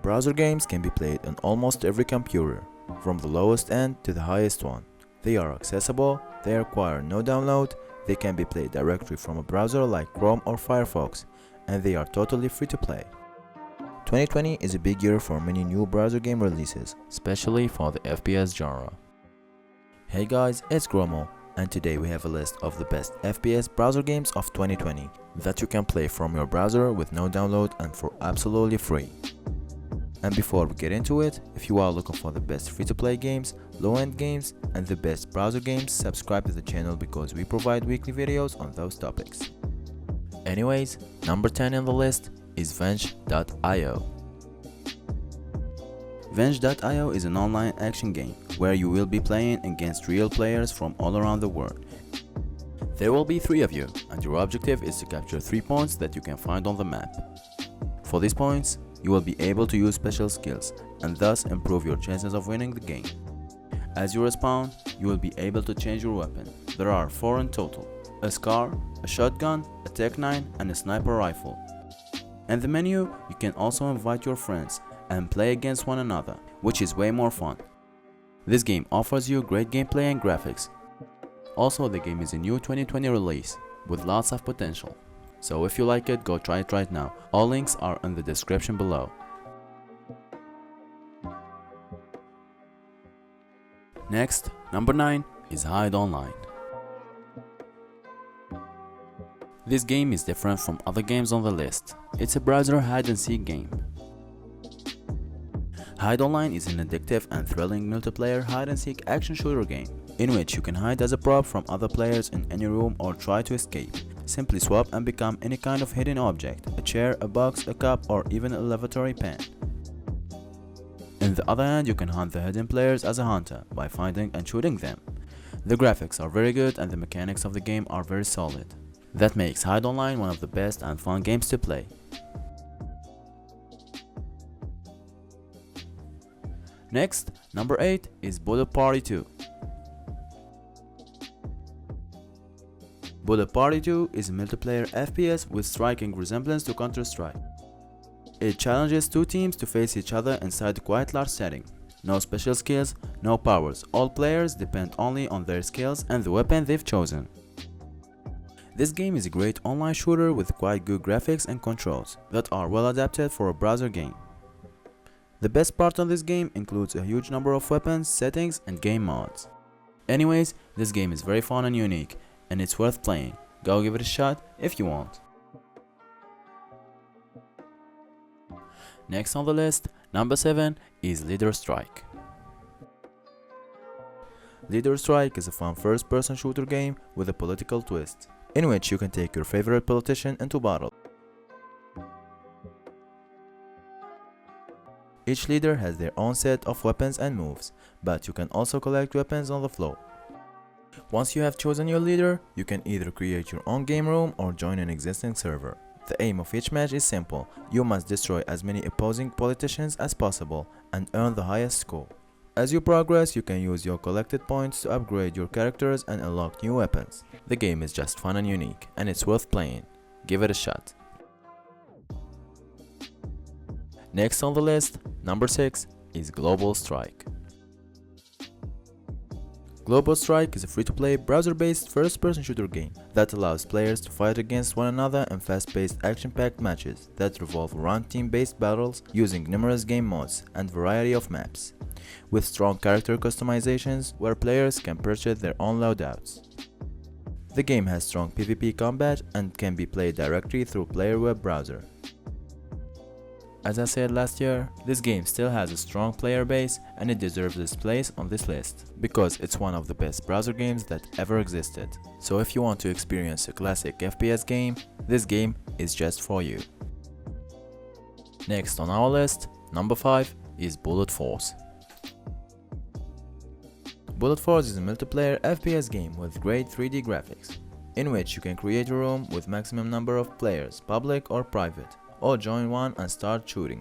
Browser games can be played on almost every computer, from the lowest end to the highest one. They are accessible, they require no download, they can be played directly from a browser like Chrome or Firefox, and they are totally free to play. 2020 is a big year for many new browser game releases, especially for the FPS genre. Hey guys, it's Gromo, and today we have a list of the best FPS browser games of 2020 that you can play from your browser with no download and for absolutely free. And before we get into it, if you are looking for the best free-to-play games, low-end games, and the best browser games, subscribe to the channel because we provide weekly videos on those topics. Anyways, number 10 on the list is VENGE.io. VENGE.io is an online action game where you will be playing against real players from all around the world. There will be 3 of you, and your objective is to capture 3 points that you can find on the map. For these points, you will be able to use special skills and thus improve your chances of winning the game. As you respawn, you will be able to change your weapon. There are 4 in total: a SCAR, a shotgun, a Tech-9 and a sniper rifle. In the menu, you can also invite your friends and play against one another, which is way more fun. This game offers you great gameplay and graphics. Also, the game is a new 2020 release with lots of potential. So if you like it, go try it right now. All links are in the description below. Next, number 9 is Hide Online. This game is different from other games on the list. It's a browser hide-and-seek game. Hide Online is an addictive and thrilling multiplayer hide-and-seek action shooter game in which you can hide as a prop from other players in any room or try to escape. Simply swap and become any kind of hidden object: a chair, a box, a cup, or even a lavatory pan. On the other hand, you can hunt the hidden players as a hunter by finding and shooting them. The graphics are very good and the mechanics of the game are very solid. That makes Hide Online one of the best and fun games to play. Next, number 8 is Bullet Party 2. Bullet Party 2 is a multiplayer FPS with striking resemblance to Counter-Strike. It challenges 2 teams to face each other inside a quite large setting. No special skills, no powers, all players depend only on their skills and the weapon they've chosen. This game is a great online shooter with quite good graphics and controls that are well adapted for a browser game. The best part of this game includes a huge number of weapons, settings, and game mods. Anyways, this game is very fun and unique, and it's worth playing. Go give it a shot if you want. Next on the list, number 7 is Leader Strike. Leader Strike is a fun first-person shooter game with a political twist, in which you can take your favorite politician into battle. Each leader has their own set of weapons and moves, but you can also collect weapons on the floor. Once you have chosen your leader, you can either create your own game room or join an existing server. The aim of each match is simple: you must destroy as many opposing politicians as possible and earn the highest score. As you progress, you can use your collected points to upgrade your characters and unlock new weapons. The game is just fun and unique, and it's worth playing. Give it a shot. Next on the list, number 6 is Global Strike. Global Strike is a free-to-play, browser-based first-person shooter game that allows players to fight against one another in fast-paced, action-packed matches that revolve around team-based battles using numerous game modes and variety of maps, with strong character customizations where players can purchase their own loadouts. The game has strong PvP combat and can be played directly through player web browser. As I said last year, this game still has a strong player base and it deserves its place on this list because it's one of the best browser games that ever existed. So if you want to experience a classic FPS game, this game is just for you. Next on our list, number 5 is Bullet Force. Bullet Force is a multiplayer FPS game with great 3D graphics, in which you can create a room with maximum number of players, public or private, or join one and start shooting.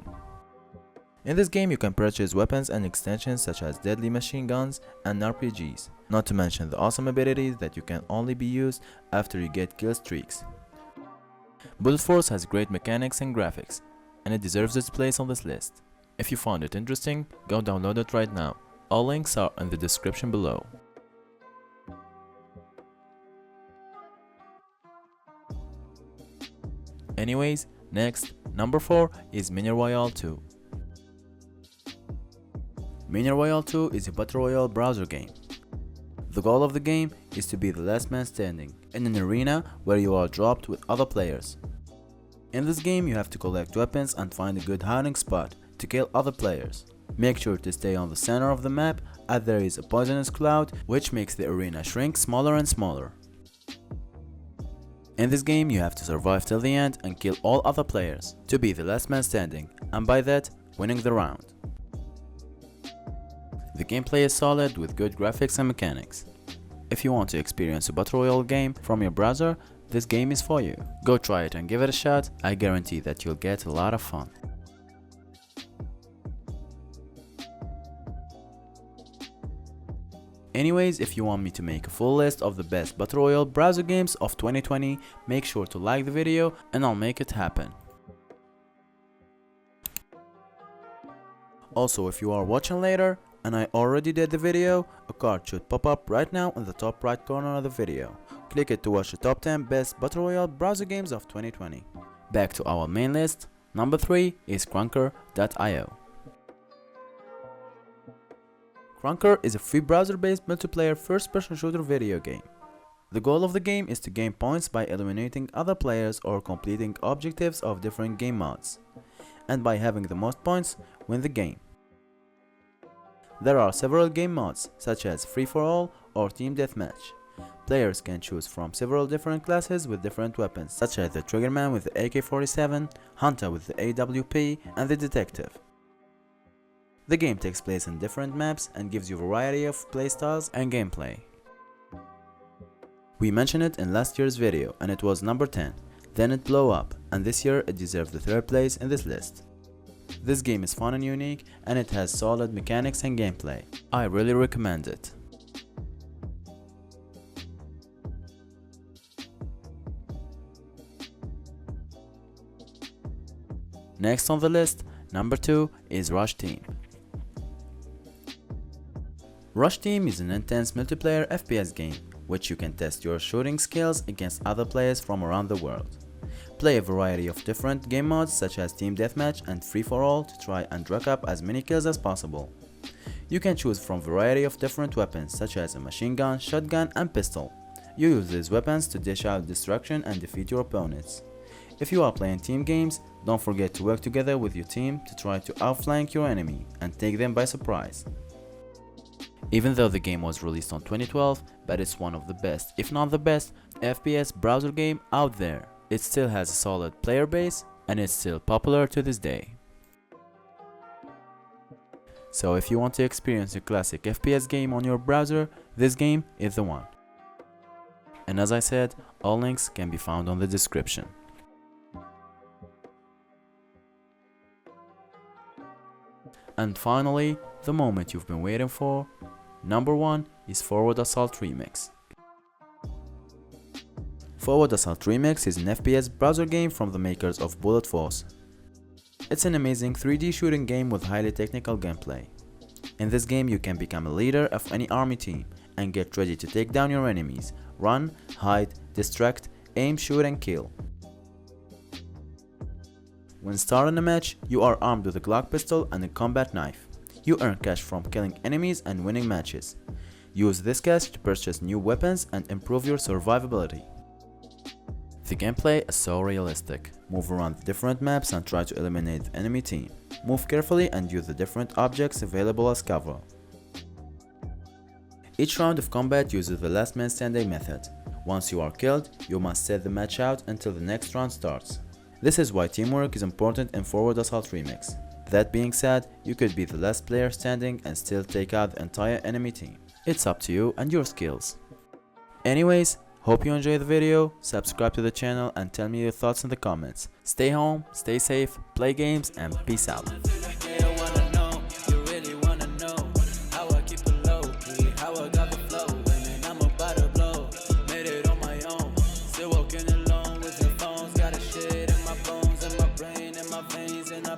In this game you can purchase weapons and extensions such as deadly machine guns and RPGs, not to mention the awesome abilities that you can only be used after you get kill streaks. Bullet Force has great mechanics and graphics, and it deserves its place on this list. If you found it interesting, go download it right now. All links are in the description below. Anyways, next, number 4 is Mini Royale 2. Mini Royale 2 is a battle royale browser game. The goal of the game is to be the last man standing in an arena where you are dropped with other players. In this game you have to collect weapons and find a good hiding spot to kill other players. Make sure to stay on the center of the map as there is a poisonous cloud which makes the arena shrink smaller and smaller. In this game you have to survive till the end and kill all other players to be the last man standing, and by that winning the round. The gameplay is solid with good graphics and mechanics. If you want to experience a battle royale game from your browser, this game is for you. Go try it and give it a shot. I guarantee that you'll get a lot of fun. Anyways, if you want me to make a full list of the best battle royale browser games of 2020, make sure to like the video and I'll make it happen. Also, if you are watching later and I already did the video, a card should pop up right now in the top right corner of the video. Click it to watch the top 10 best battle royale browser games of 2020. Back to our main list, number 3 is KRUNKER.io. KRUNKER is a free browser-based multiplayer first-person shooter video game. The goal of the game is to gain points by eliminating other players or completing objectives of different game modes, and by having the most points, win the game. There are several game modes such as free-for-all or team deathmatch. Players can choose from several different classes with different weapons, such as the Triggerman with the AK-47, Hunter with the AWP, and the Detective. The game takes place in different maps and gives you a variety of playstyles and gameplay. We mentioned it in last year's video and it was number 10, then it blew up, and this year it deserved the 3rd place in this list. This game is fun and unique and it has solid mechanics and gameplay. I really recommend it. Next on the list, number 2 is Rush Team. Rush Team is an intense multiplayer FPS game, which you can test your shooting skills against other players from around the world. Play a variety of different game modes such as Team Deathmatch and Free-for-all to try and rack up as many kills as possible. You can choose from a variety of different weapons such as a machine gun, shotgun and pistol. You use these weapons to dish out destruction and defeat your opponents. If you are playing team games, don't forget to work together with your team to try to outflank your enemy and take them by surprise. Even though the game was released on 2012, but it's one of the best, if not the best, FPS browser game out there. It still has a solid player base and it's still popular to this day. So if you want to experience a classic FPS game on your browser, this game is the one. And as I said, all links can be found on the description. And finally, the moment you've been waiting for, number 1 is Forward Assault Remix. Forward Assault Remix is an FPS browser game from the makers of Bullet Force. It's an amazing 3D shooting game with highly technical gameplay. In this game you can become a leader of any army team and get ready to take down your enemies, run, hide, distract, aim, shoot and kill. When starting a match, you are armed with a Glock pistol and a combat knife. You earn cash from killing enemies and winning matches. Use this cash to purchase new weapons and improve your survivability. The gameplay is so realistic. Move around the different maps and try to eliminate the enemy team. Move carefully and use the different objects available as cover. Each round of combat uses the last man standing method. Once you are killed, you must set the match out until the next round starts. This is why teamwork is important in Forward Assault Remix. That being said, you could be the last player standing and still take out the entire enemy team. It's up to you and your skills. Anyways, hope you enjoyed the video, subscribe to the channel and tell me your thoughts in the comments. Stay home, stay safe, play games and peace out.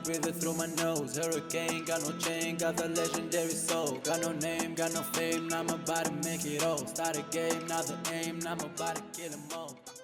Breathe it through my nose. nose. Hurricane, got no chain, got the legendary soul. Got no name, got no fame, now I'm about to make it all. Start a game, now the aim, now I'm about to kill 'em all.